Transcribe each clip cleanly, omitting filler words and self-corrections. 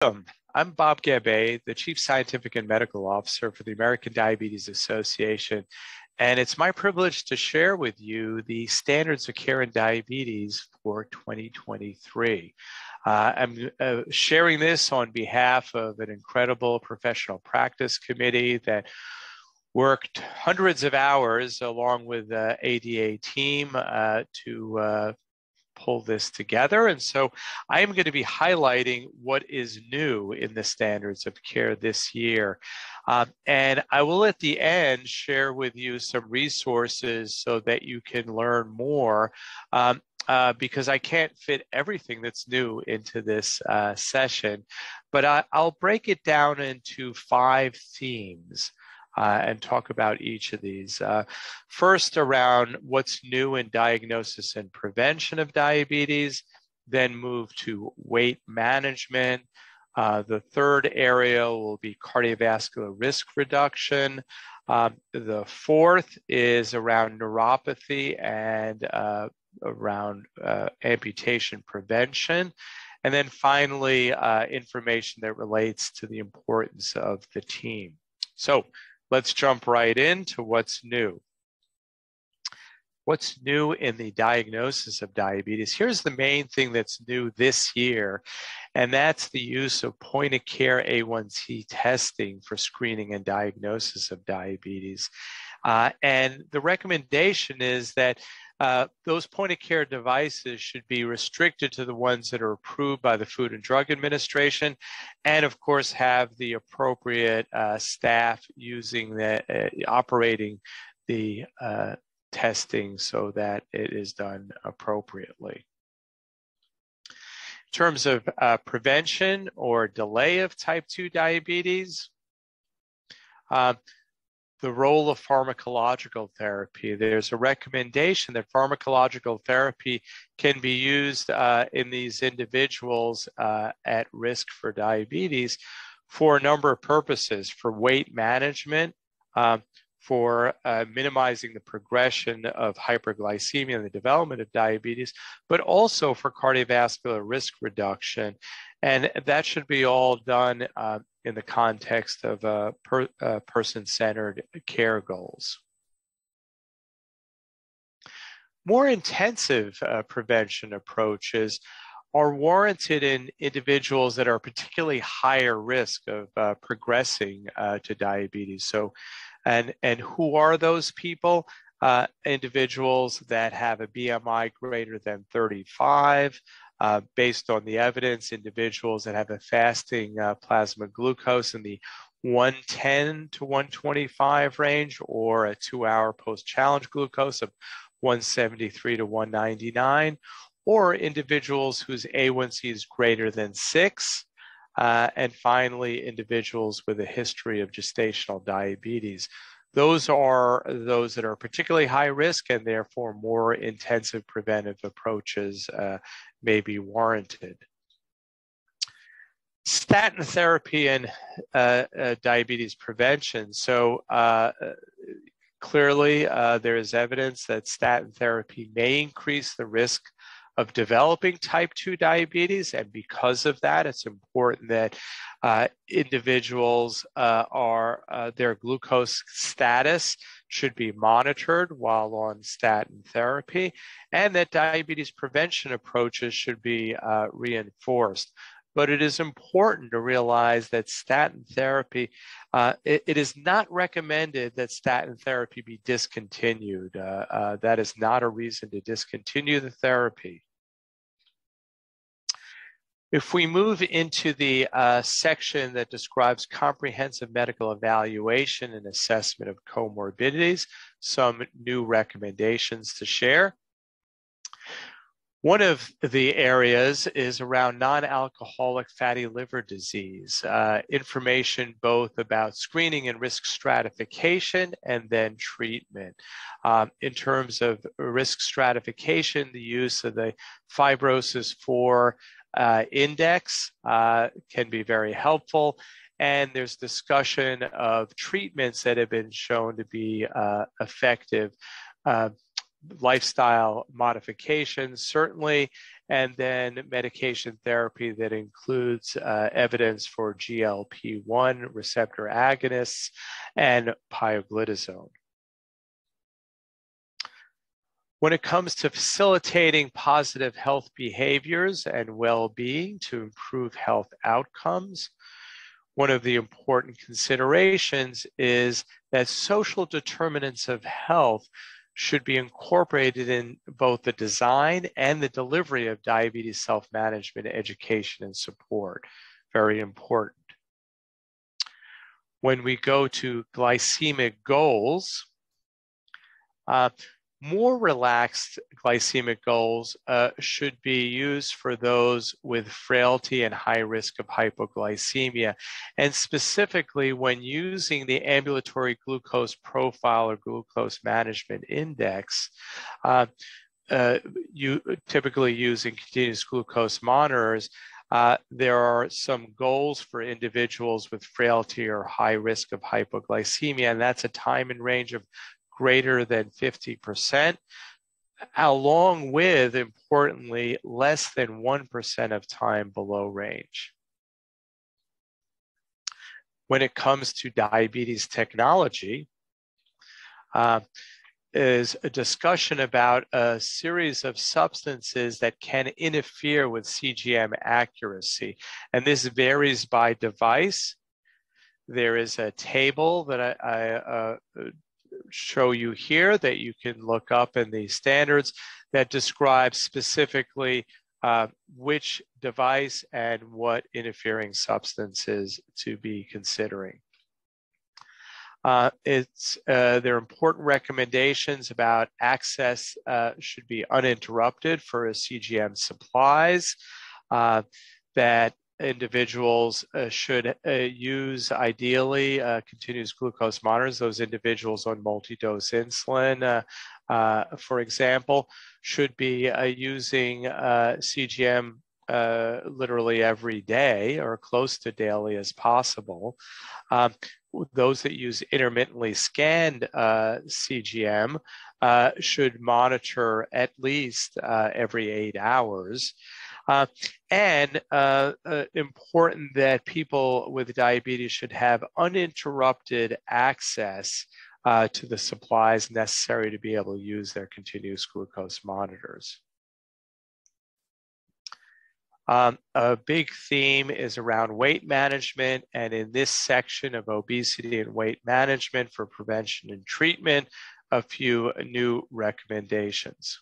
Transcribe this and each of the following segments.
I'm Bob Gabbay, the Chief Scientific and Medical Officer for the American Diabetes Association, and it's my privilege to share with you the standards of care in diabetes for 2023. I'm sharing this on behalf of an incredible professional practice committee that worked hundreds of hours along with the ADA team to pull this together. And so I am going to be highlighting what is new in the standards of care this year. And I will at the end share with you some resources so that you can learn more because I can't fit everything that's new into this session. But I'll break it down into 5 themes. And talk about each of these. First, around what's new in diagnosis and prevention of diabetes, then move to weight management. The third area will be cardiovascular risk reduction. The fourth is around neuropathy and around amputation prevention. And then finally, information that relates to the importance of the team. So let's jump right into what's new. What's new in the diagnosis of diabetes? Here's the main thing that's new this year, and that's the use of point-of-care A1C testing for screening and diagnosis of diabetes. And the recommendation is that those point-of-care devices should be restricted to the ones that are approved by the Food and Drug Administration, and of course have the appropriate staff using operating the testing so that it is done appropriately. In terms of prevention or delay of type 2 diabetes, the role of pharmacological therapy. There's a recommendation that pharmacological therapy can be used in these individuals at risk for diabetes for a number of purposes: for weight management, for minimizing the progression of hyperglycemia and the development of diabetes, but also for cardiovascular risk reduction. And that should be all done in the context of person-centered care goals. More intensive prevention approaches are warranted in individuals that are particularly higher risk of progressing to diabetes. So, and who are those people? Individuals that have a BMI greater than 35, based on the evidence, individuals that have a fasting plasma glucose in the 110 to 125 range, or a 2-hour post-challenge glucose of 173 to 199, or individuals whose A1C is greater than 6, and finally, individuals with a history of gestational diabetes. Those are those that are particularly high risk, and therefore more intensive preventive approaches may be warranted. Statin therapy and diabetes prevention. So clearly there is evidence that statin therapy may increase the risk of developing type 2 diabetes, and because of that, it's important that individuals their glucose status should be monitored while on statin therapy, and that diabetes prevention approaches should be reinforced. But it is important to realize that statin therapy, it is not recommended that statin therapy be discontinued. That is not a reason to discontinue the therapy. If we move into the section that describes comprehensive medical evaluation and assessment of comorbidities, some new recommendations to share. One of the areas is around non-alcoholic fatty liver disease, information both about screening and risk stratification and then treatment. In terms of risk stratification, the use of the fibrosis 4 index can be very helpful, and there's discussion of treatments that have been shown to be effective. Lifestyle modifications certainly, and then medication therapy that includes evidence for GLP-1 receptor agonists and pioglitazone. When it comes to facilitating positive health behaviors and well-being to improve health outcomes, one of the important considerations is that social determinants of health should be incorporated in both the design and the delivery of diabetes self-management, education, and support. Very important. When we go to glycemic goals, more relaxed glycemic goals should be used for those with frailty and high risk of hypoglycemia. And specifically, when using the ambulatory glucose profile or glucose management index, you typically using continuous glucose monitors, there are some goals for individuals with frailty or high risk of hypoglycemia, and that's a time and range of greater than 50%, along with, importantly, less than 1% of time below range. When it comes to diabetes technology, is a discussion about a series of substances that can interfere with CGM accuracy. And this varies by device. There is a table that I show you here that you can look up in the standards that describes specifically which device and what interfering substances to be considering. There are important recommendations about access should be uninterrupted for CGM supplies, that individuals should use ideally continuous glucose monitors. Those individuals on multi-dose insulin, for example, should be using CGM literally every day or close to daily as possible. Those that use intermittently scanned CGM should monitor at least every 8 hours. And important that people with diabetes should have uninterrupted access to the supplies necessary to be able to use their continuous glucose monitors. A big theme is around weight management, and in this section of obesity and weight management for prevention and treatment, a few new recommendations.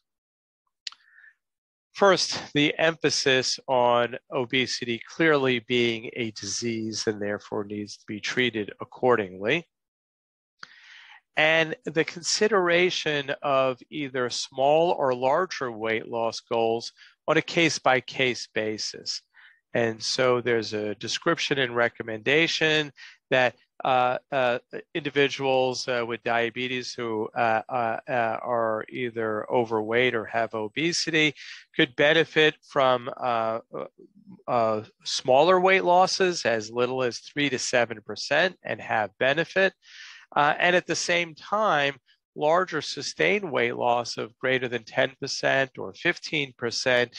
First, the emphasis on obesity clearly being a disease and therefore needs to be treated accordingly. And the consideration of either small or larger weight loss goals on a case-by-case basis. And so there's a description and recommendation that individuals with diabetes who are either overweight or have obesity could benefit from smaller weight losses as little as 3 to 7% and have benefit. And at the same time, larger sustained weight loss of greater than 10% or 15%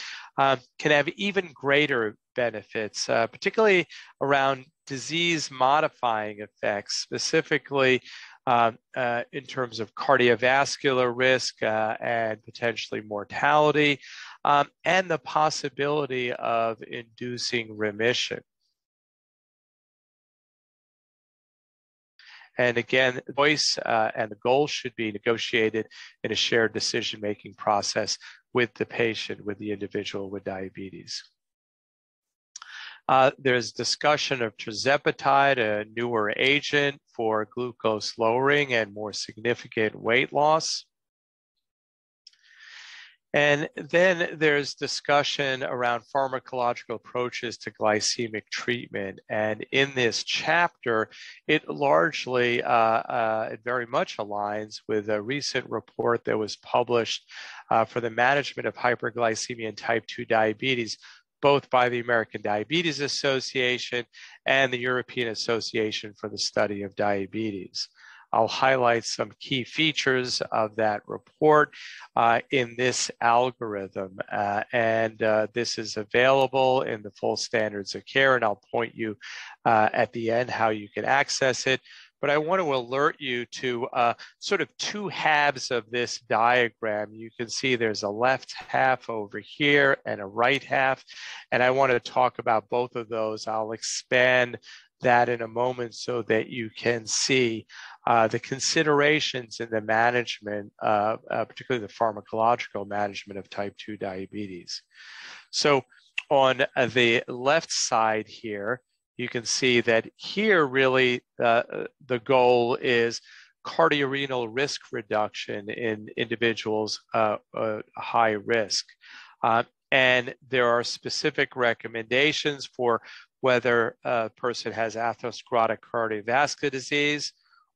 can have even greater benefits, particularly around disease-modifying effects, specifically in terms of cardiovascular risk and potentially mortality, and the possibility of inducing remission. And again, the voice and the goals should be negotiated in a shared decision-making process with the patient, with the individual with diabetes. There's discussion of tirzepatide, a newer agent for glucose lowering and more significant weight loss. And then there's discussion around pharmacological approaches to glycemic treatment. And in this chapter, it largely, it very much aligns with a recent report that was published for the management of hyperglycemia and type 2 diabetes, both by the American Diabetes Association and the European Association for the Study of Diabetes. I'll highlight some key features of that report in this algorithm. This is available in the full standards of care, and I'll point you at the end how you can access it. But I want to alert you to sort of two halves of this diagram. You can see there's a left half over here and a right half, and I want to talk about both of those. I'll expand that in a moment so that you can see the considerations in the management, particularly the pharmacological management of type 2 diabetes. So on the left side here, you can see that here really the goal is cardiorenal risk reduction in individuals high risk. And there are specific recommendations for whether a person has atherosclerotic cardiovascular disease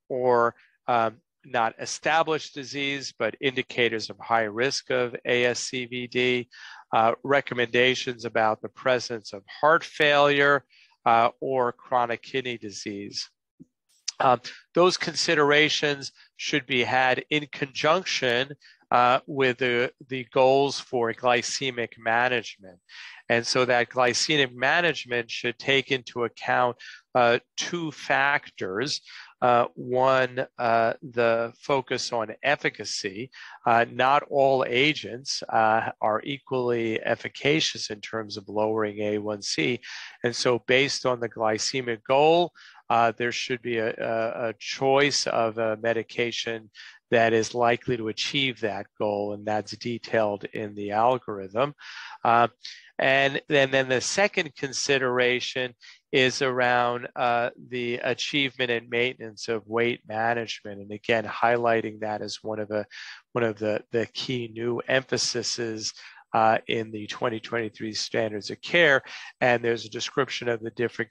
or not established disease, but indicators of high risk of ASCVD, recommendations about the presence of heart failure, or chronic kidney disease. Those considerations should be had in conjunction with the goals for glycemic management. And so that glycemic management should take into account two factors. One, the focus on efficacy. Not all agents are equally efficacious in terms of lowering A1C. And so based on the glycemic goal, there should be a choice of a medication that is likely to achieve that goal, and that's detailed in the algorithm. And then the second consideration is around the achievement and maintenance of weight management, and again highlighting that as one of the key new emphases in the 2023 standards of care. And there's a description of the different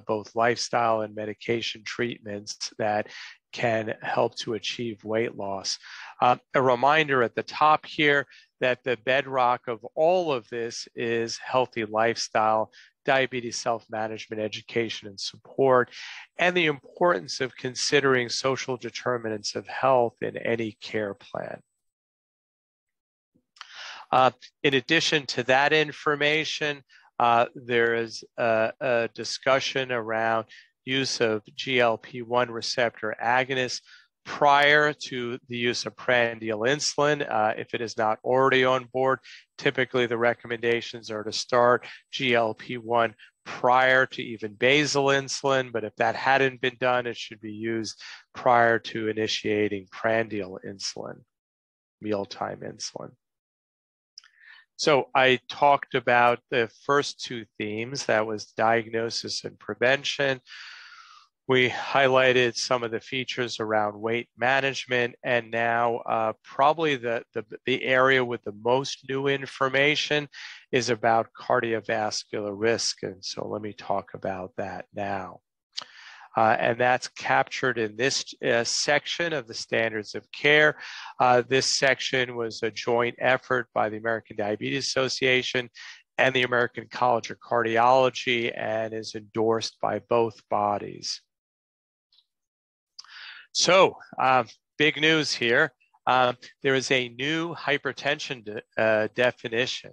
both lifestyle and medication treatments that can help to achieve weight loss. A reminder at the top here that the bedrock of all of this is healthy lifestyle, diabetes self-management, education, and support, and the importance of considering social determinants of health in any care plan. In addition to that information, there is a discussion around use of GLP-1 receptor agonists prior to the use of prandial insulin. If it is not already on board, typically the recommendations are to start GLP-1 prior to even basal insulin, but if that hadn't been done, it should be used prior to initiating prandial insulin, mealtime insulin. So I talked about the first two themes, that was diagnosis and prevention. We highlighted some of the features around weight management, and now probably the area with the most new information is about cardiovascular risk. And so let me talk about that now. And that's captured in this section of the standards of care. This section was a joint effort by the American Diabetes Association and the American College of Cardiology, and is endorsed by both bodies. So, big news here. There is a new hypertension definition.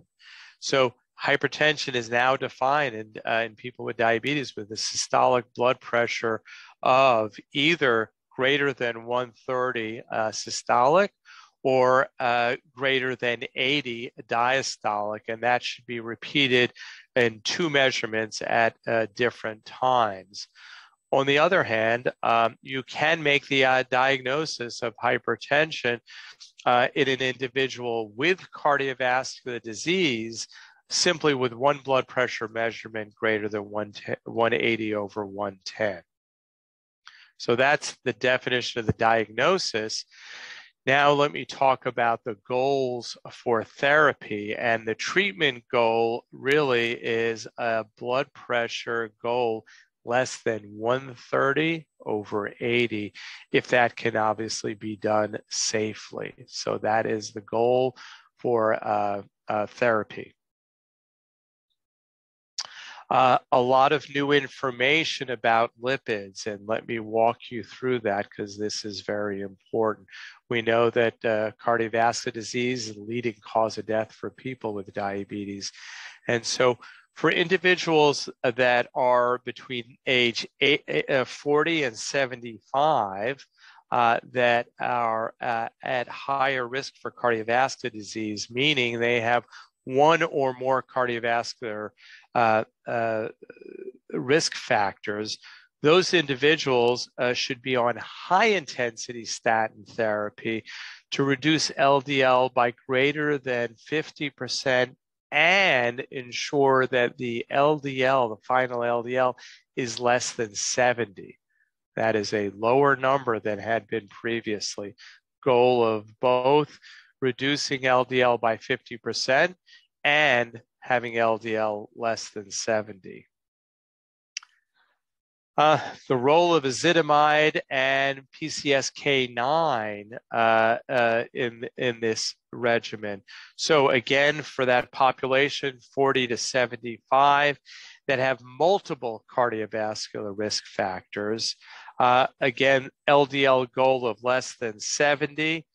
So hypertension is now defined in people with diabetes with a systolic blood pressure of either greater than 130 systolic or greater than 80 diastolic, and that should be repeated in two measurements at different times. On the other hand, you can make the diagnosis of hypertension in an individual with cardiovascular disease simply with one blood pressure measurement greater than 180 over 110. So that's the definition of the diagnosis. Now let me talk about the goals for therapy, and the treatment goal really is a blood pressure goal less than 130 over 80, if that can obviously be done safely. So that is the goal for therapy. A lot of new information about lipids, and let me walk you through that because this is very important. We know that cardiovascular disease is the leading cause of death for people with diabetes. And so for individuals that are between age 40 and 75, that are at higher risk for cardiovascular disease, meaning they have one or more cardiovascular risk factors, those individuals should be on high-intensity statin therapy to reduce LDL by greater than 50% and ensure that the LDL, the final LDL, is less than 70. That is a lower number than had been previously. Goal of both reducing LDL by 50% and having LDL less than 70. The role of ezetimibe and PCSK9 in this regimen. So again, for that population, 40 to 75, that have multiple cardiovascular risk factors, again, LDL goal of less than 70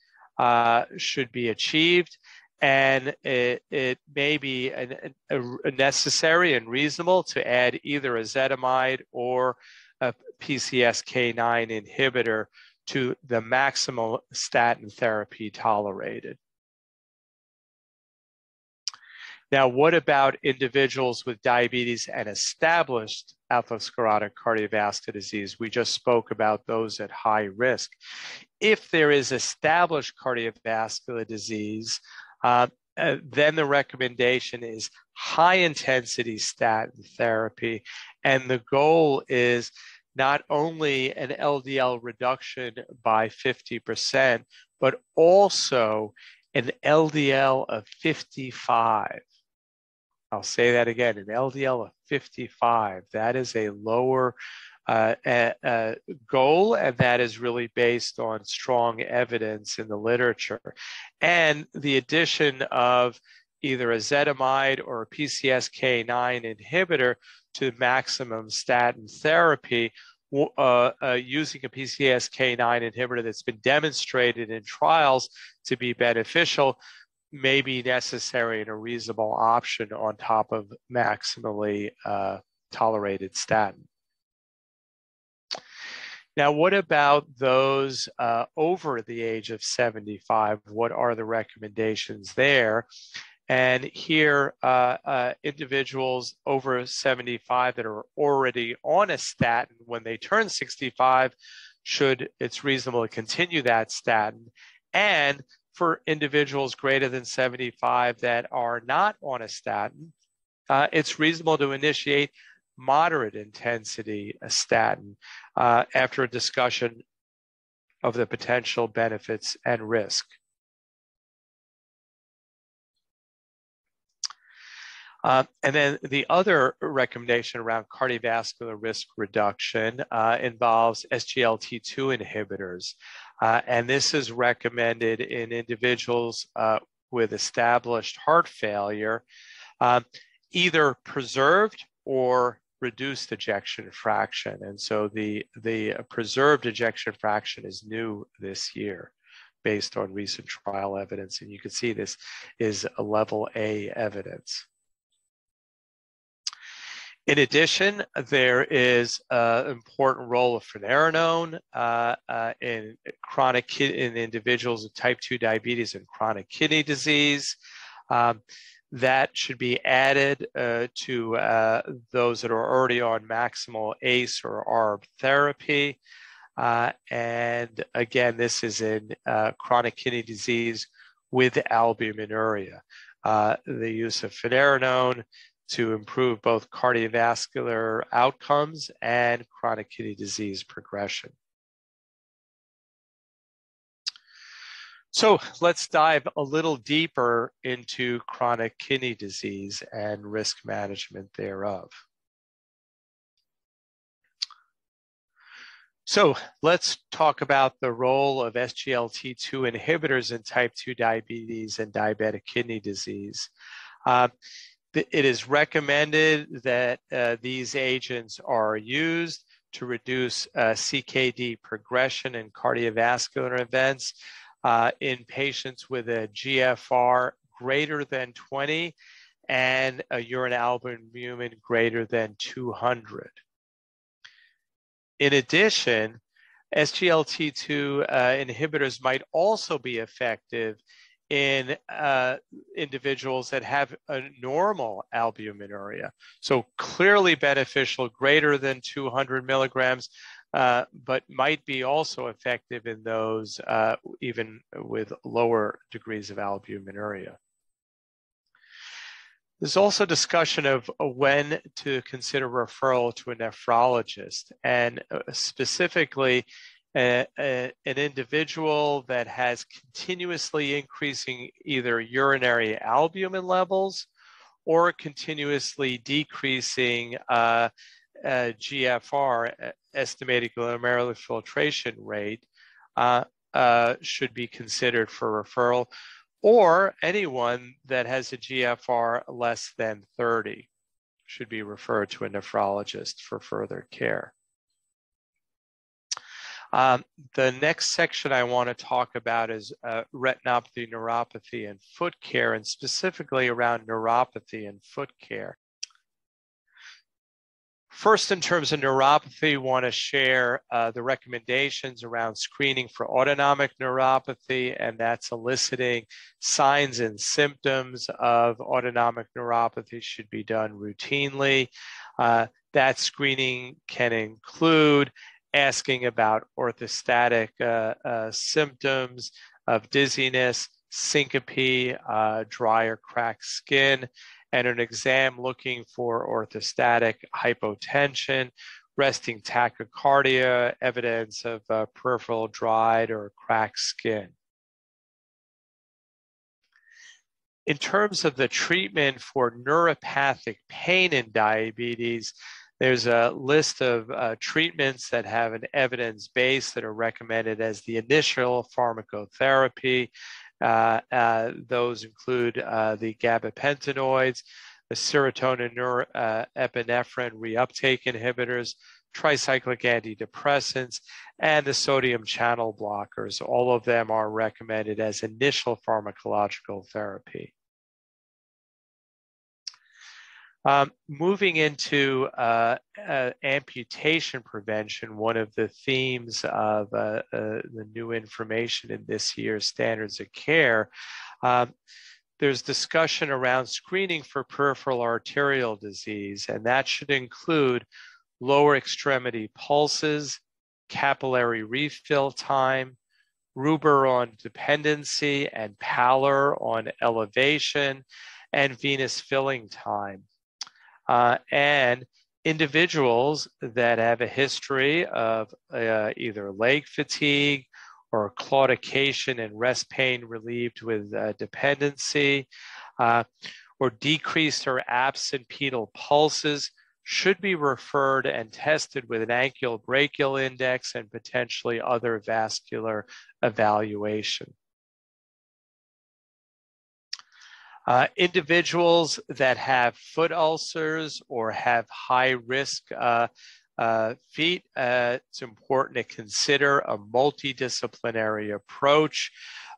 should be achieved. And it may be necessary and reasonable to add either ezetimibe or a PCSK9 inhibitor to the maximal statin therapy tolerated. Now, what about individuals with diabetes and established atherosclerotic cardiovascular disease? We just spoke about those at high risk. If there is established cardiovascular disease, then the recommendation is high-intensity statin therapy, and the goal is not only an LDL reduction by 50%, but also an LDL of 55. I'll say that again, an LDL of 55. That is a lower goal, and that is really based on strong evidence in the literature. And the addition of either ezetimibe or a PCSK9 inhibitor to maximum statin therapy, using a PCSK9 inhibitor that's been demonstrated in trials to be beneficial, may be necessary and a reasonable option on top of maximally tolerated statin. Now, what about those over the age of 75? What are the recommendations there? And here, individuals over 75 that are already on a statin when they turn 65, it's reasonable to continue that statin. And for individuals greater than 75 that are not on a statin, it's reasonable to initiate moderate intensity statin after a discussion of the potential benefits and risk. And then the other recommendation around cardiovascular risk reduction involves SGLT2 inhibitors. And this is recommended in individuals with established heart failure, either preserved or reduced ejection fraction. And so the preserved ejection fraction is new this year based on recent trial evidence. And you can see this is a level A evidence. In addition, there is an important role of finerenone in individuals with type 2 diabetes and chronic kidney disease. That should be added to those that are already on maximal ACE or ARB therapy. And again, this is in chronic kidney disease with albuminuria. The use of finerenone to improve both cardiovascular outcomes and chronic kidney disease progression. So let's dive a little deeper into chronic kidney disease and risk management thereof. So let's talk about the role of SGLT2 inhibitors in type 2 diabetes and diabetic kidney disease. It is recommended that these agents are used to reduce CKD progression and cardiovascular events in patients with a GFR greater than 20 and a urine albumin greater than 200. In addition, SGLT2 inhibitors might also be effective in individuals that have a normal albuminuria. So clearly beneficial greater than 200 milligrams, but might be also effective in those even with lower degrees of albuminuria. There's also discussion of when to consider referral to a nephrologist, and specifically an individual that has continuously increasing either urinary albumin levels or continuously decreasing GFR, estimated glomerular filtration rate, should be considered for referral, or anyone that has a GFR less than 30 should be referred to a nephrologist for further care. The next section I want to talk about is retinopathy, neuropathy, and foot care, and specifically around neuropathy and foot care. First, in terms of neuropathy, I want to share the recommendations around screening for autonomic neuropathy, and that's eliciting signs and symptoms of autonomic neuropathy should be done routinely. That screening can include asking about orthostatic symptoms of dizziness, syncope, dry or cracked skin, and an exam looking for orthostatic hypotension, resting tachycardia, evidence of peripheral dried or cracked skin. In terms of the treatment for neuropathic pain in diabetes, there's a list of treatments that have an evidence base that are recommended as the initial pharmacotherapy. Those include the gabapentinoids, the serotonin epinephrine reuptake inhibitors, tricyclic antidepressants, and the sodium channel blockers. All of them are recommended as initial pharmacological therapy. Moving into amputation prevention, one of the themes of the new information in this year's standards of care, there's discussion around screening for peripheral arterial disease, and that should include lower extremity pulses, capillary refill time, rubor on dependency and pallor on elevation, and venous filling time. And individuals that have a history of either leg fatigue or claudication and rest pain relieved with dependency, or decreased or absent pedal pulses should be referred and tested with an ankle brachial index and potentially other vascular evaluation. Individuals that have foot ulcers or have high risk feet, it's important to consider a multidisciplinary approach,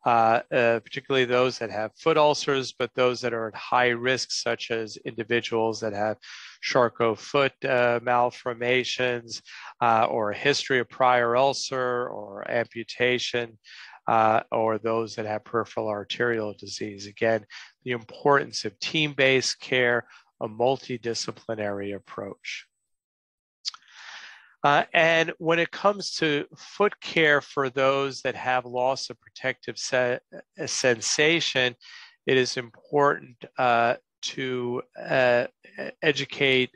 particularly those that have foot ulcers, but those that are at high risk, such as individuals that have Charcot foot malformations, or a history of prior ulcer or amputation, or those that have peripheral arterial disease. Again, the importance of team-based care, a multidisciplinary approach. And when it comes to foot care for those that have loss of protective sensation, it is important to educate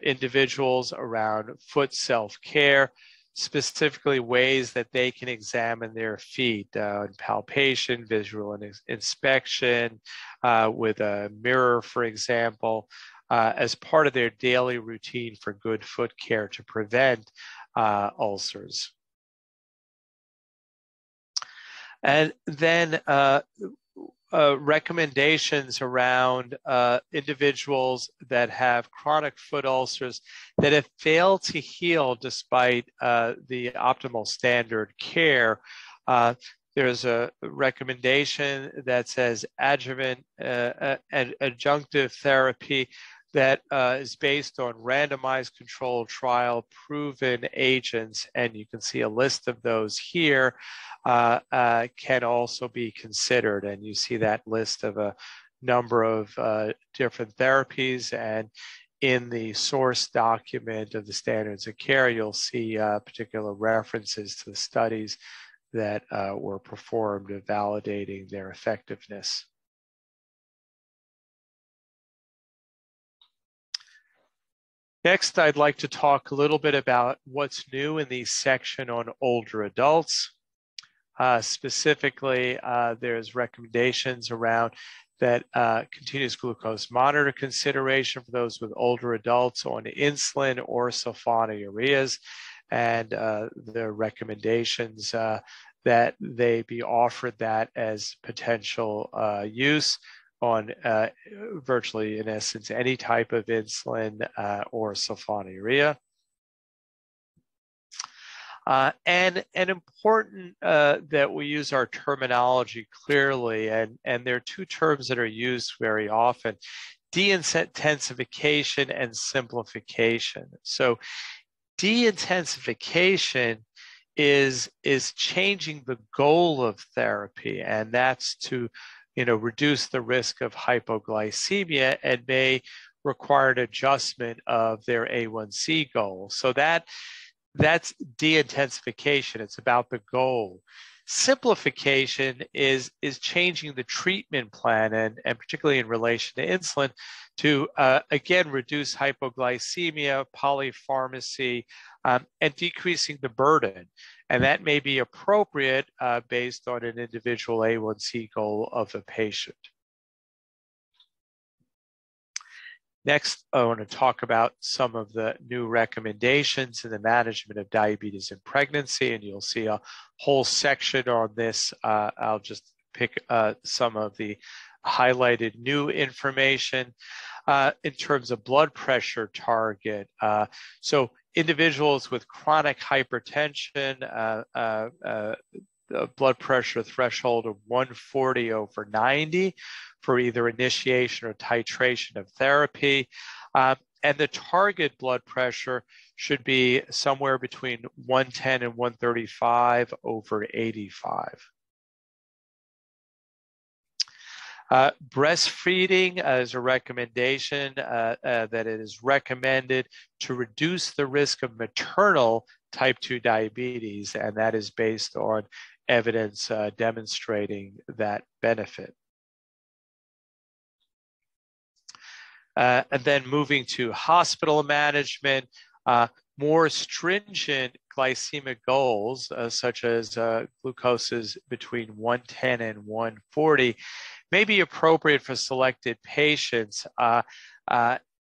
individuals around foot self-care, specifically ways that they can examine their feet, palpation, visual inspection, with a mirror, for example, as part of their daily routine for good foot care to prevent ulcers. And then recommendations around individuals that have chronic foot ulcers that have failed to heal despite the optimal standard care. There's a recommendation that says adjuvant and adjunctive therapy that is based on randomized controlled trial proven agents, and you can see a list of those here, can also be considered. And you see that list of a number of different therapies, and in the source document of the standards of care, you'll see particular references to the studies that were performed validating their effectiveness. Next, I'd like to talk a little bit about what's new in the section on older adults. Specifically, there's recommendations around that continuous glucose monitor consideration for those with older adults on insulin or sulfonylureas, and the recommendations that they be offered that as potential use on virtually, in essence, any type of insulin or sulfonylurea. And important that we use our terminology clearly, and there are two terms that are used very often: de-intensification and simplification. So de-intensification is changing the goal of therapy, and that's to reduce the risk of hypoglycemia and may require an adjustment of their A1C goal. So that's de-intensification. It's about the goal. Simplification is changing the treatment plan, and particularly in relation to insulin, to again reduce hypoglycemia, polypharmacy, and decreasing the burden. And that may be appropriate based on an individual A1C goal of a patient. Next, I want to talk about some of the new recommendations in the management of diabetes in pregnancy, and you'll see a whole section on this. I'll just pick some of the highlighted new information in terms of blood pressure target. So individuals with chronic hypertension, the blood pressure threshold of 140/90 for either initiation or titration of therapy. And the target blood pressure should be somewhere between 110 and 135/85. Breastfeeding is a recommendation that it is recommended to reduce the risk of maternal type 2 diabetes, and that is based on evidence demonstrating that benefit. And then moving to hospital management, more stringent glycemic goals, such as glucoses between 110 and 140, may be appropriate for selected patients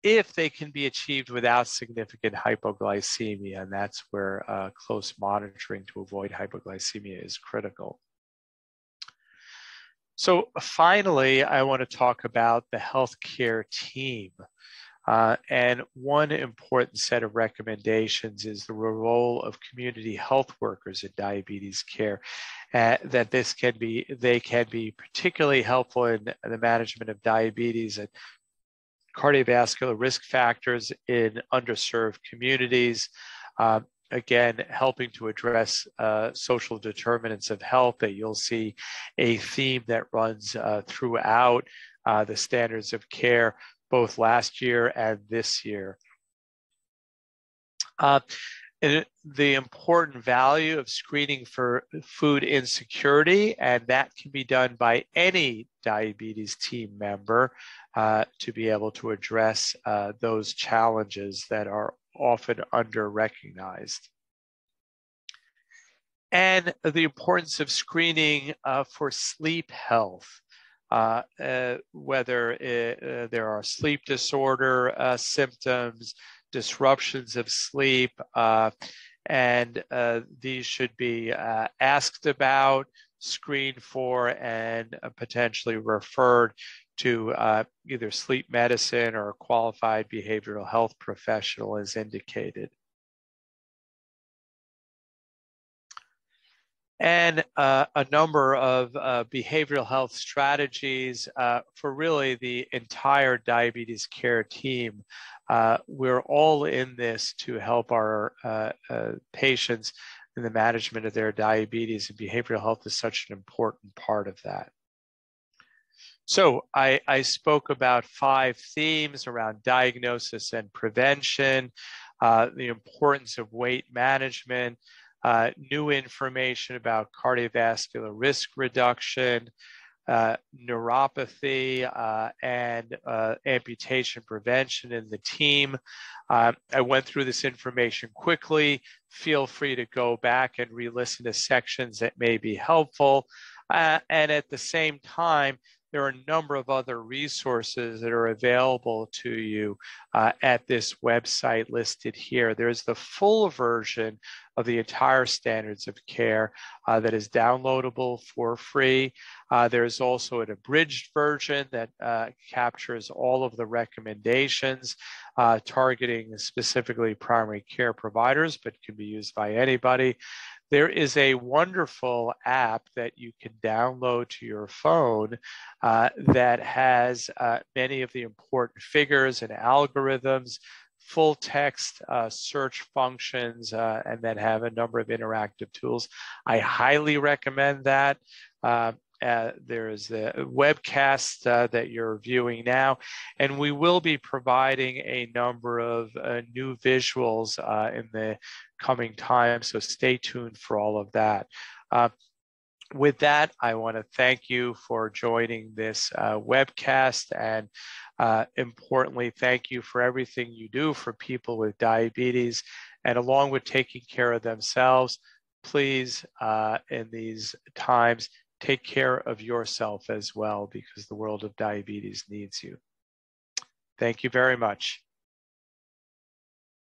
if they can be achieved without significant hypoglycemia, and that's where close monitoring to avoid hypoglycemia is critical. So finally, I want to talk about the healthcare team. And one important set of recommendations is the role of community health workers in diabetes care, that they can be particularly helpful in the management of diabetes and cardiovascular risk factors in underserved communities. Again, helping to address social determinants of health, that you'll see a theme that runs throughout the standards of care, both last year and this year. And the important value of screening for food insecurity, and that can be done by any diabetes team member to be able to address those challenges that are often under-recognized. And the importance of screening for sleep health, whether there are sleep disorder symptoms, disruptions of sleep, and these should be asked about screened for and potentially referred to either sleep medicine or a qualified behavioral health professional as indicated. And a number of behavioral health strategies for really the entire diabetes care team. We're all in this to help our patients in the management of their diabetes, and behavioral health is such an important part of that. So I spoke about 5 themes around diagnosis and prevention, the importance of weight management, new information about cardiovascular risk reduction, neuropathy, and amputation prevention in the team. I went through this information quickly. Feel free to go back and re-listen to sections that may be helpful. And at the same time, there are a number of other resources that are available to you at this website listed here. There's the full version of the entire standards of care that is downloadable for free. There's also an abridged version that captures all of the recommendations targeting specifically primary care providers, but can be used by anybody. There is a wonderful app that you can download to your phone that has many of the important figures and algorithms, full text search functions, and then have a number of interactive tools. I highly recommend that. There's a webcast that you're viewing now, and we will be providing a number of new visuals in the coming time, so stay tuned for all of that. With that, I want to thank you for joining this webcast, and importantly, thank you for everything you do for people with diabetes, and along with taking care of themselves, please, in these times, take care of yourself as well, because the world of diabetes needs you. Thank you very much.